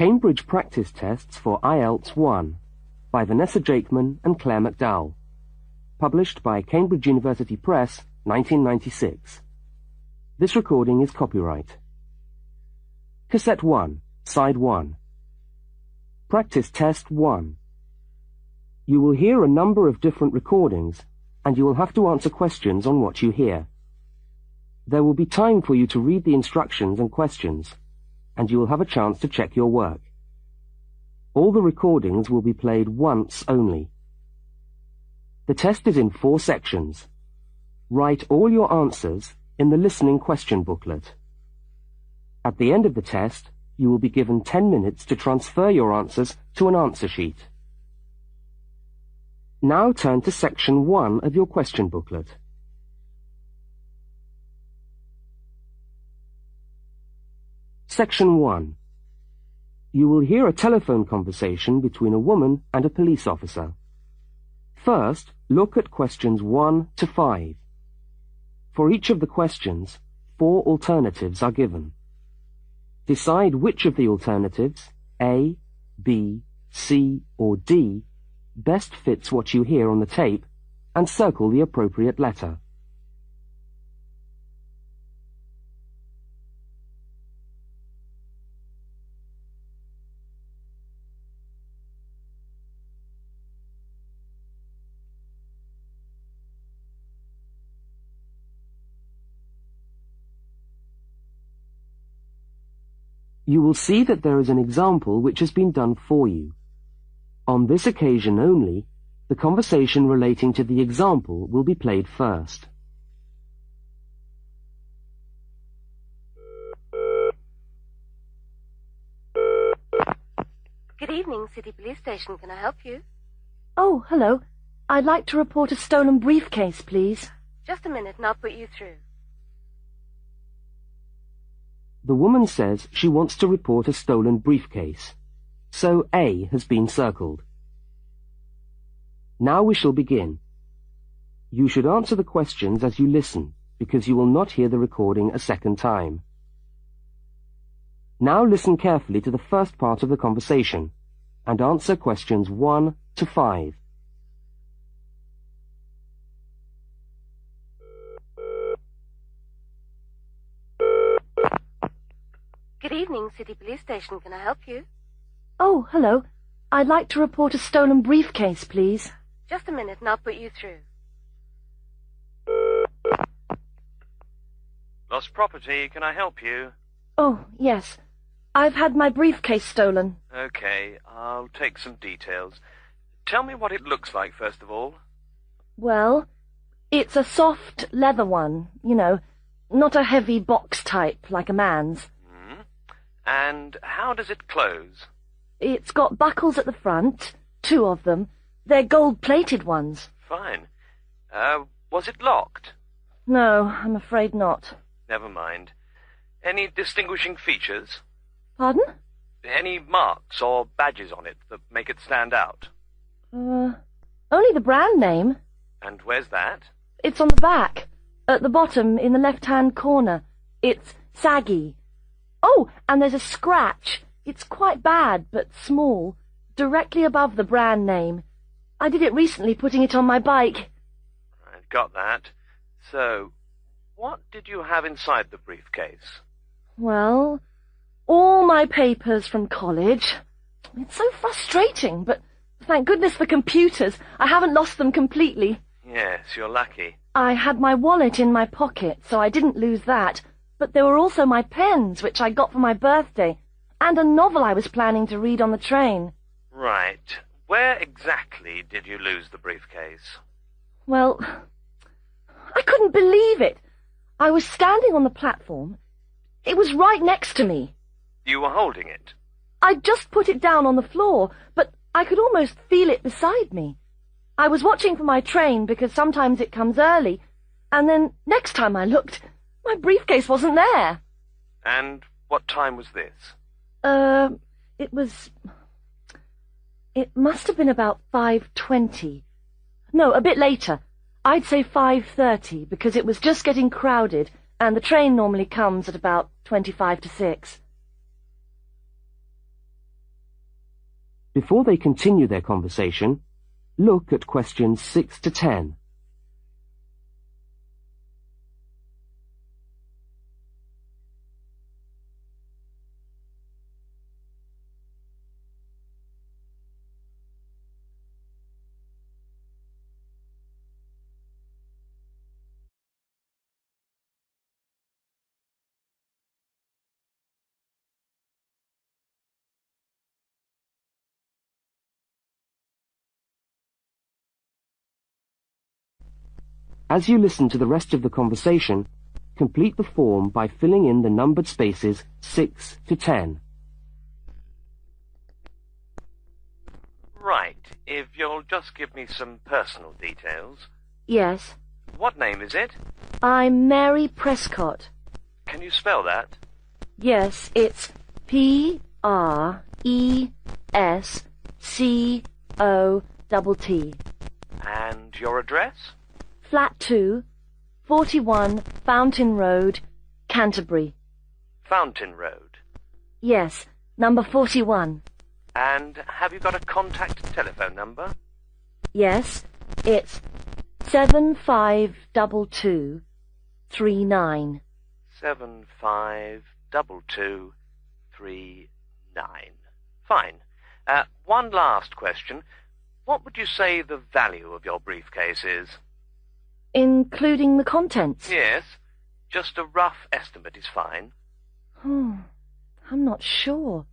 Cambridge Practice Tests for IELTS 1 by Vanessa Jakeman and Claire McDowell. Published by Cambridge University Press, 1996. This recording is copyright. Cassette 1, Side 1. Practice Test 1. You will hear a number of different recordings, and you will have to answer questions on what you hear. There will be time for you to read the instructions and questions, and you will have a chance to check your work. All the recordings will be played once only. The test is in 4 sections. Write all your answers in the listening question booklet. At the end of the test, you will be given 10 minutes to transfer your answers to an answer sheet. Now turn to section 1 of your question booklet. Section 1. You will hear a telephone conversation between a woman and a police officer. First, look at questions 1 to 5. For each of the questions, 4 alternatives are given. Decide which of the alternatives, A, B, C, or D, best fits what you hear on the tape, and circle the appropriate letter. You will see that there is an example which has been done for you. On this occasion only, the conversation relating to the example will be played first. Good evening, City Police Station. Can I help you? Oh, hello. I'd like to report a stolen briefcase, please. Just a minute and I'll put you through. The woman says she wants to report a stolen briefcase, so A has been circled. Now we shall begin. You should answer the questions as you listen, because you will not hear the recording a second time. Now listen carefully to the first part of the conversation, and answer questions 1 to 5. Good evening, City Police Station. Can I help you? Oh, hello. I'd like to report a stolen briefcase, please. Just a minute and I'll put you through. Lost property, can I help you? Oh, yes. I've had my briefcase stolen. Okay, I'll take some details. Tell me what it looks like, first of all. Well, it's a soft leather one, you know, not a heavy box type like a man's. And how does it close? It's got buckles at the front, 2 of them. They're gold-plated ones. Fine. Was it locked? No, I'm afraid not. Never mind. Any distinguishing features? Pardon? Any marks or badges on it that make it stand out? Only the brand name. And where's that? It's on the back, at the bottom in the left-hand corner. It's saggy. Oh, and there's a scratch. It's quite bad, but small, directly above the brand name. I did it recently, putting it on my bike. I've got that. So, what did you have inside the briefcase? Well, all my papers from college. It's so frustrating, but thank goodness for computers. I haven't lost them completely. Yes, you're lucky. I had my wallet in my pocket, so I didn't lose that. But there were also my pens, which I got for my birthday, and a novel I was planning to read on the train. Right. Where exactly did you lose the briefcase? Well, I couldn't believe it. I was standing on the platform. It was right next to me. You were holding it? I'd just put it down on the floor, but I could almost feel it beside me. I was watching for my train because sometimes it comes early, and then next time I looked, my briefcase wasn't there. And what time was this? It must have been about 5:20. No, a bit later. I'd say 5:30, because it was just getting crowded, and the train normally comes at about 25 to 6. Before they continue their conversation, look at questions 6 to 10. As you listen to the rest of the conversation, complete the form by filling in the numbered spaces 6 to 10. Right, if you'll just give me some personal details. Yes. What name is it? I'm Mary Prescott. Can you spell that? Yes, it's Prescott. And your address? Flat 2, 41 Fountain Road, Canterbury. Fountain Road. Yes, number 41. And have you got a contact telephone number? Yes, it's 752239. 752239. Fine. One last question. What would you say the value of your briefcase is? Including the contents? Yes. Just a rough estimate is fine. I'm not sure.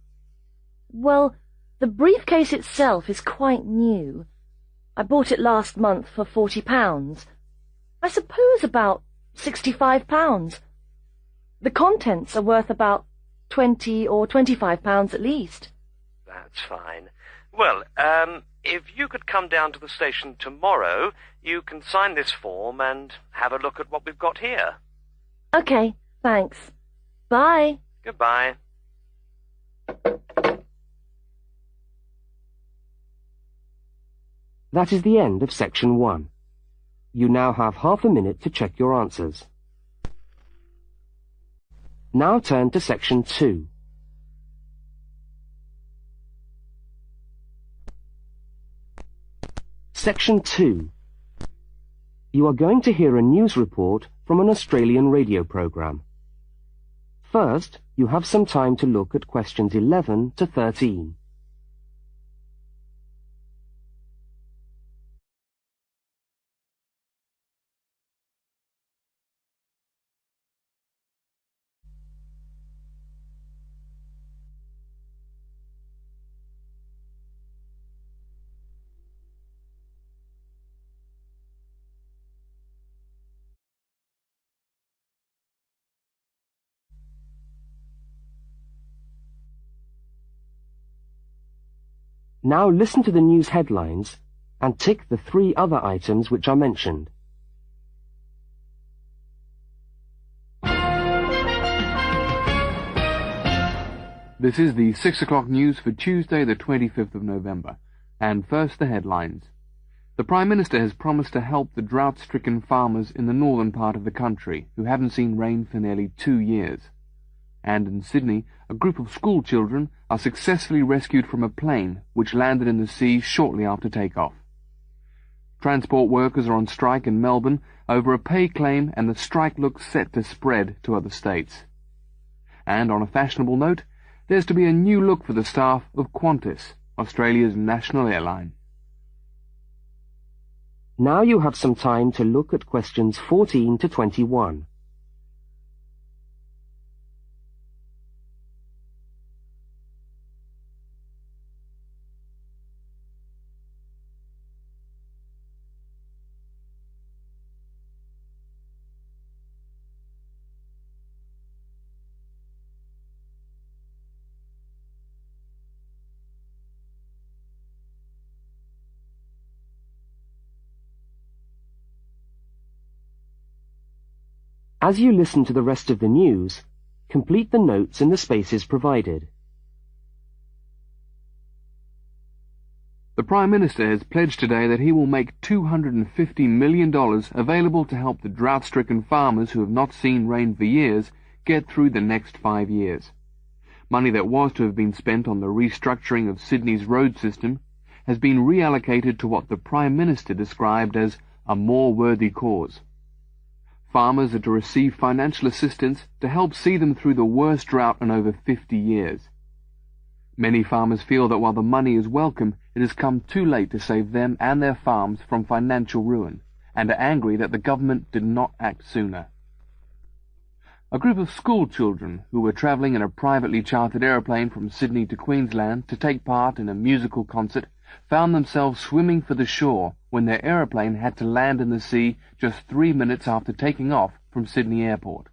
Well, the briefcase itself is quite new. I bought it last month for £40. I suppose about £65. The contents are worth about £20 or £25 at least. That's fine. Well, if you could come down to the station tomorrow, you can sign this form and have a look at what we've got here. Okay, thanks. Bye. Goodbye. That is the end of section 1. You now have half a minute to check your answers. Now turn to section 2. Section 2. You are going to hear a news report from an Australian radio program. First, you have some time to look at questions 11 to 13. Now listen to the news headlines and tick the 3 other items which are mentioned. This is the 6 o'clock news for Tuesday the 25th of November. And first the headlines. The Prime Minister has promised to help the drought-stricken farmers in the northern part of the country who haven't seen rain for nearly 2 years. And in Sydney, a group of school children are successfully rescued from a plane which landed in the sea shortly after takeoff. Transport workers are on strike in Melbourne over a pay claim, and the strike looks set to spread to other states. And on a fashionable note, there's to be a new look for the staff of Qantas, Australia's national airline. Now you have some time to look at questions 14 to 21. As you listen to the rest of the news, complete the notes in the spaces provided. The Prime Minister has pledged today that he will make $250 million available to help the drought-stricken farmers who have not seen rain for years get through the next 5 years. Money that was to have been spent on the restructuring of Sydney's road system has been reallocated to what the Prime Minister described as a more worthy cause. Farmers are to receive financial assistance to help see them through the worst drought in over 50 years. Many farmers feel that while the money is welcome, it has come too late to save them and their farms from financial ruin, and are angry that the government did not act sooner. A group of school children who were travelling in a privately chartered aeroplane from Sydney to Queensland to take part in a musical concert found themselves swimming for the shore when their aeroplane had to land in the sea just 3 minutes after taking off from Sydney Airport.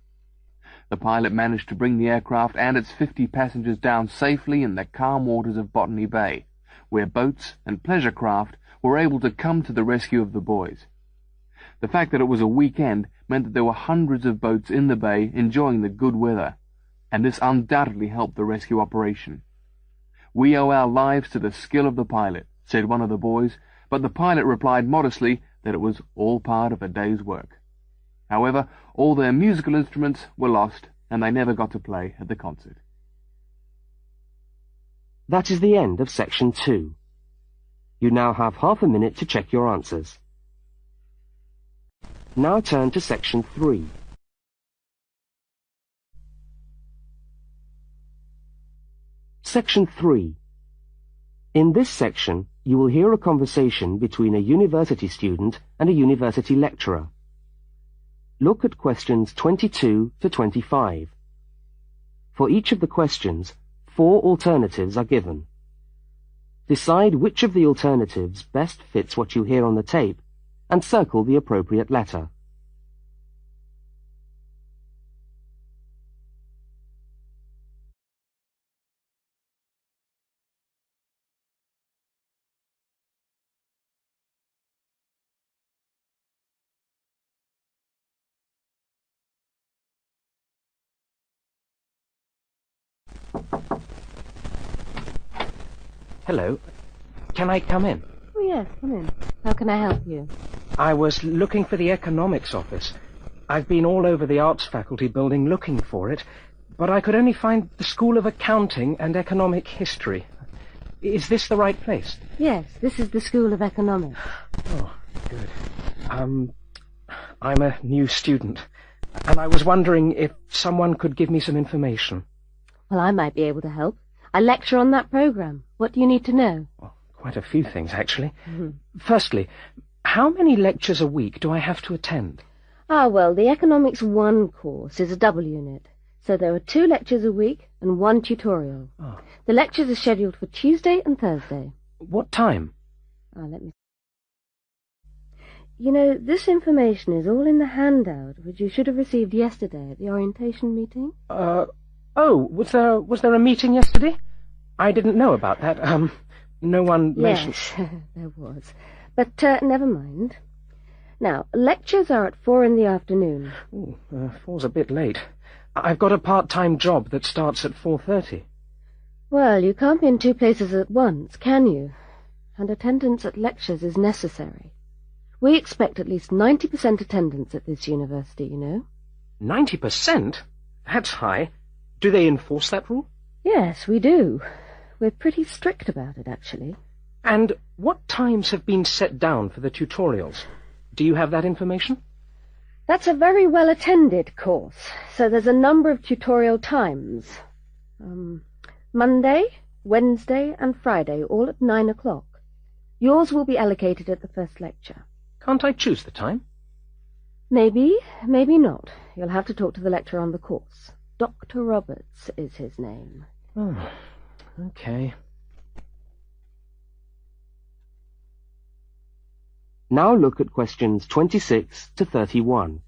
The pilot managed to bring the aircraft and its 50 passengers down safely in the calm waters of Botany Bay, where boats and pleasure craft were able to come to the rescue of the boys. The fact that it was a weekend meant that there were hundreds of boats in the bay enjoying the good weather, and this undoubtedly helped the rescue operation. "We owe our lives to the skill of the pilot," said one of the boys, but the pilot replied modestly that it was all part of a day's work. However, all their musical instruments were lost, and they never got to play at the concert. That is the end of section 2. You now have half a minute to check your answers. Now turn to section 3. Section 3. In this section, you will hear a conversation between a university student and a university lecturer. Look at questions 22 to 25. For each of the questions, 4 alternatives are given. Decide which of the alternatives best fits what you hear on the tape and circle the appropriate letter. Hello. Can I come in? Oh, yes, come in. How can I help you? I was looking for the economics office. I've been all over the arts faculty building looking for it, but I could only find the School of Accounting and Economic History. Is this the right place? Yes, this is the School of Economics. Oh, good. I'm a new student, and I was wondering if someone could give me some information. Well, I might be able to help. I lecture on that program. What do you need to know? Well, quite a few things, actually. Firstly, how many lectures a week do I have to attend? Well, the Economics 1 course is a double unit. So there are 2 lectures a week and 1 tutorial. Oh. The lectures are scheduled for Tuesday and Thursday. What time? Let me... You know, this information is all in the handout, which you should have received yesterday at the orientation meeting. Oh, was there a meeting yesterday? I didn't know about that. No one mentioned... Yes, there was. But never mind. Now, lectures are at 4 in the afternoon. Ooh, 4's a bit late. I've got a part-time job that starts at 4:30. Well, you can't be in 2 places at once, can you? And attendance at lectures is necessary. We expect at least 90% attendance at this university, you know. 90%? That's high. Do they enforce that rule? Yes, we do. We're pretty strict about it, actually. And what times have been set down for the tutorials? Do you have that information? That's a very well-attended course, so there's a number of tutorial times. Monday, Wednesday, and Friday, all at 9 o'clock. Yours will be allocated at the first lecture. Can't I choose the time? Maybe, maybe not. You'll have to talk to the lecturer on the course. Dr. Roberts is his name. Oh, okay. Now look at questions 26 to 31.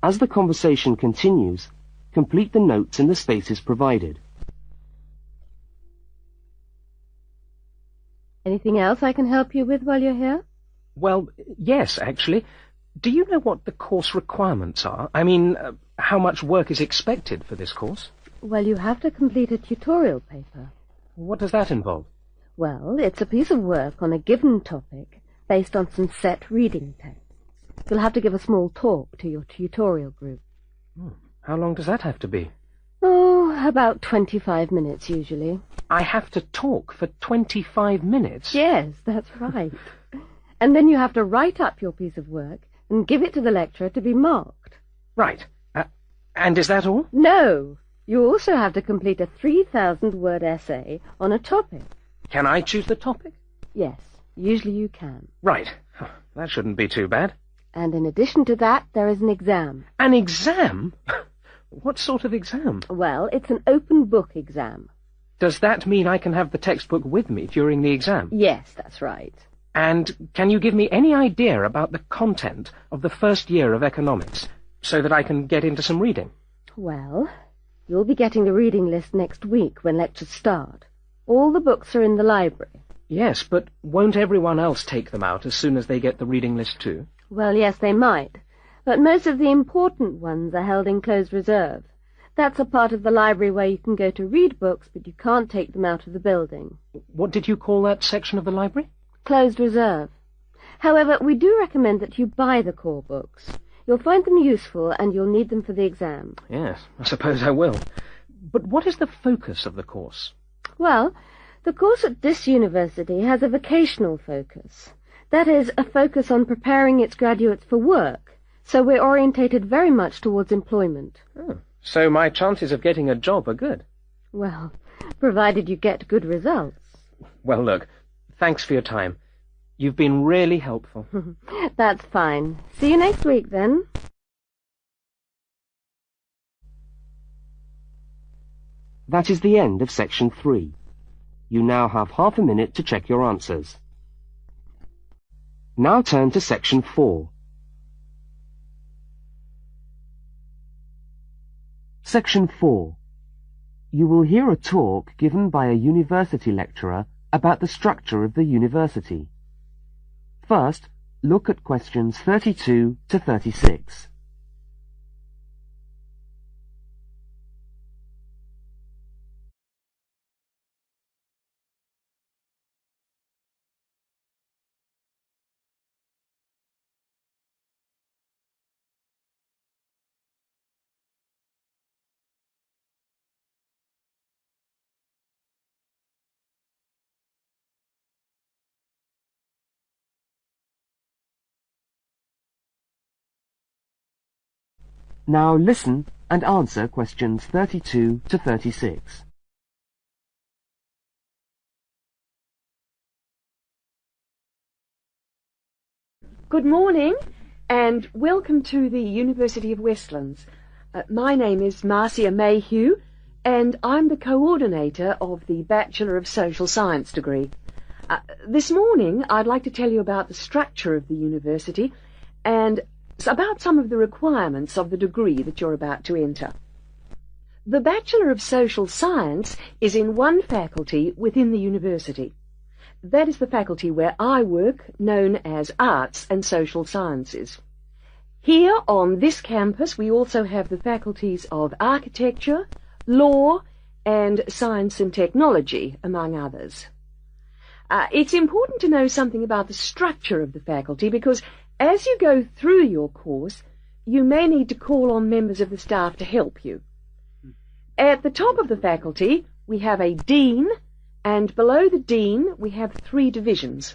As the conversation continues, complete the notes in the spaces provided. Anything else I can help you with while you're here? Well, yes, actually. Do you know what the course requirements are? I mean, how much work is expected for this course? Well, you have to complete a tutorial paper. What does that involve? Well, it's a piece of work on a given topic based on some set reading texts. You'll have to give a small talk to your tutorial group. How long does that have to be? Oh, about 25 minutes usually. I have to talk for 25 minutes? Yes, that's right. And then you have to write up your piece of work and give it to the lecturer to be marked. Right. And is that all? No. You also have to complete a 3,000-word essay on a topic. Can I choose the topic? Yes, usually you can. Right. That shouldn't be too bad. And in addition to that, there is an exam. An exam? What sort of exam? Well, it's an open book exam. Does that mean I can have the textbook with me during the exam? Yes, that's right. And can you give me any idea about the content of the first year of economics, so that I can get into some reading? Well, you'll be getting the reading list next week when lectures start. All the books are in the library. Yes, but won't everyone else take them out as soon as they get the reading list too? Well, yes, they might. But most of the important ones are held in closed reserve. That's a part of the library where you can go to read books, but you can't take them out of the building. What did you call that section of the library? Closed reserve. However, we do recommend that you buy the core books. You'll find them useful, and you'll need them for the exam. Yes, I suppose I will. But what is the focus of the course? Well, the course at this university has a vocational focus. That is, a focus on preparing its graduates for work. So we're orientated very much towards employment. Oh, so my chances of getting a job are good? Well, provided you get good results. Well, look, thanks for your time. You've been really helpful. That's fine. See you next week, then. That is the end of Section 3. You now have half a minute to check your answers. Now turn to Section 4. Section 4. You will hear a talk given by a university lecturer about the structure of the university. First, look at questions 32 to 36. Now listen and answer questions 32 to 36. Good morning and welcome to the University of Westlands. My name is Marcia Mayhew and I'm the coordinator of the Bachelor of Social Science degree. This morning I'd like to tell you about the structure of the university and about some of the requirements of the degree that you're about to enter. The Bachelor of Social Science is in one faculty within the university. That is the faculty where I work, known as Arts and Social Sciences. Here on this campus we also have the faculties of Architecture, Law and Science and Technology, among others. It's important to know something about the structure of the faculty because as you go through your course, you may need to call on members of the staff to help you. At the top of the faculty, we have a dean, and below the dean, we have 3 divisions.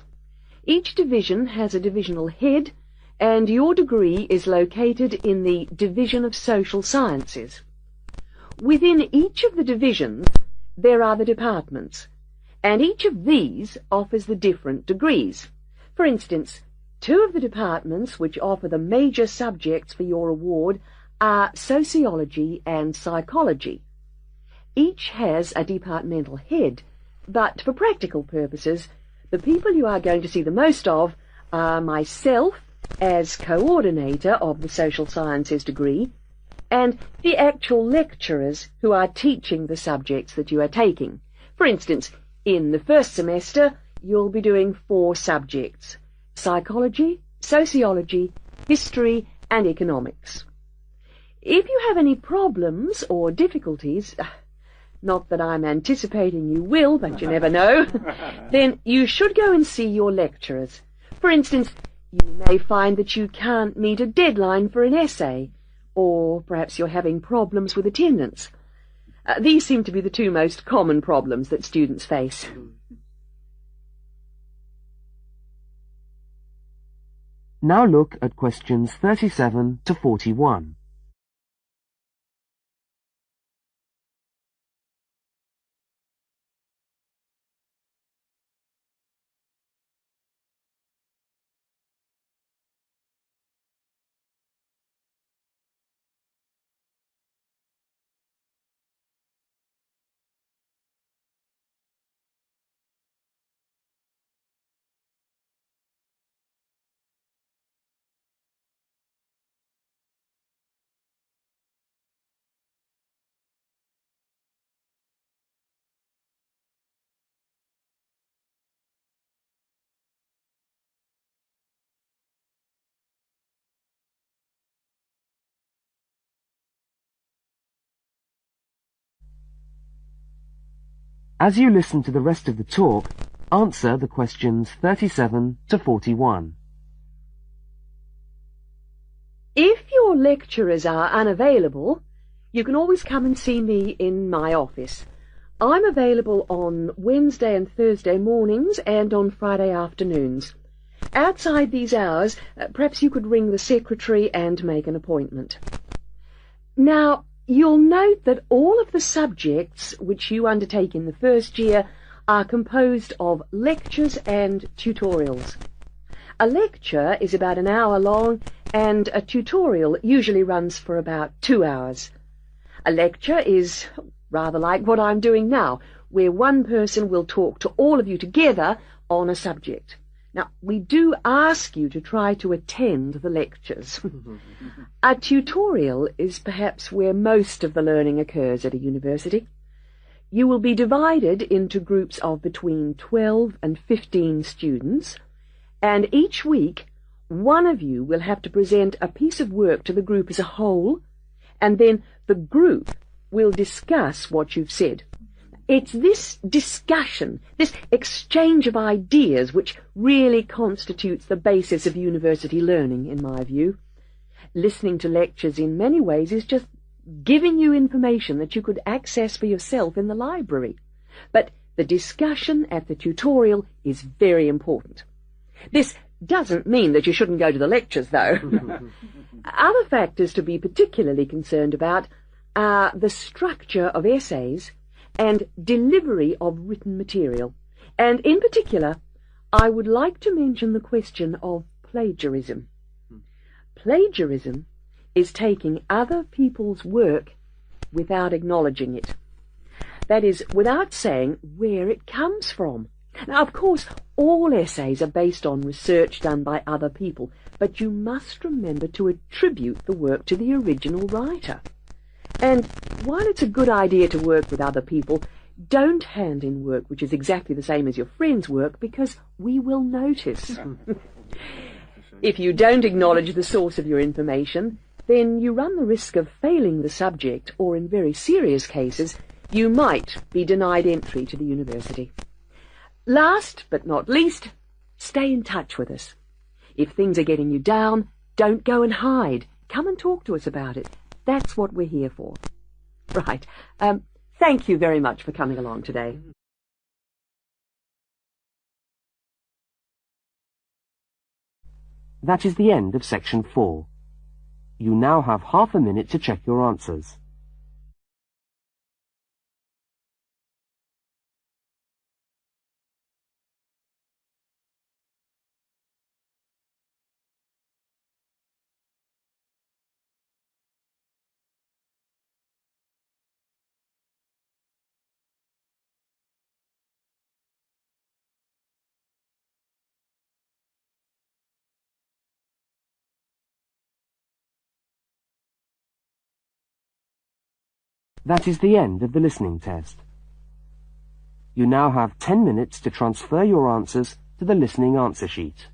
Each division has a divisional head, and your degree is located in the Division of Social Sciences. Within each of the divisions, there are the departments, and each of these offers the different degrees. For instance, 2 of the departments which offer the major subjects for your award are sociology and psychology. Each has a departmental head, but for practical purposes, the people you are going to see the most of are myself as coordinator of the Social Sciences degree, and the actual lecturers who are teaching the subjects that you are taking. For instance, in the first semester, you'll be doing 4 subjects: psychology, sociology, history, and economics. If you have any problems or difficulties, not that I'm anticipating you will, but you never know, then you should go and see your lecturers. For instance, you may find that you can't meet a deadline for an essay, or perhaps you're having problems with attendance. These seem to be the 2 most common problems that students face. Now look at questions 37 to 41. As you listen to the rest of the talk, answer the questions 37 to 41. If your lecturers are unavailable, you can always come and see me in my office. I'm available on Wednesday and Thursday mornings and on Friday afternoons. Outside these hours, perhaps you could ring the secretary and make an appointment. Now, you'll note that all of the subjects which you undertake in the first year are composed of lectures and tutorials. A lecture is about an hour long, and a tutorial usually runs for about 2 hours. A lecture is rather like what I'm doing now, where one person will talk to all of you together on a subject. Now, we do ask you to try to attend the lectures. A tutorial is perhaps where most of the learning occurs at a university. You will be divided into groups of between 12 and 15 students, and each week one of you will have to present a piece of work to the group as a whole, and then the group will discuss what you've said. It's this discussion, this exchange of ideas, which really constitutes the basis of university learning, in my view. Listening to lectures in many ways is just giving you information that you could access for yourself in the library. But the discussion at the tutorial is very important. This doesn't mean that you shouldn't go to the lectures, though. Other factors to be particularly concerned about are the structure of essays and delivery of written material. And in particular, I would like to mention the question of plagiarism. Plagiarism is taking other people's work without acknowledging it. That is, without saying where it comes from. Now, of course, all essays are based on research done by other people, but you must remember to attribute the work to the original writer. And while it's a good idea to work with other people, don't hand in work which is exactly the same as your friend's work, because we will notice. If you don't acknowledge the source of your information, then you run the risk of failing the subject, or in very serious cases, you might be denied entry to the university. Last but not least, stay in touch with us. If things are getting you down, don't go and hide. Come and talk to us about it. That's what we're here for. Right. Thank you very much for coming along today. That is the end of section 4. You now have half a minute to check your answers. That is the end of the listening test. You now have 10 minutes to transfer your answers to the listening answer sheet.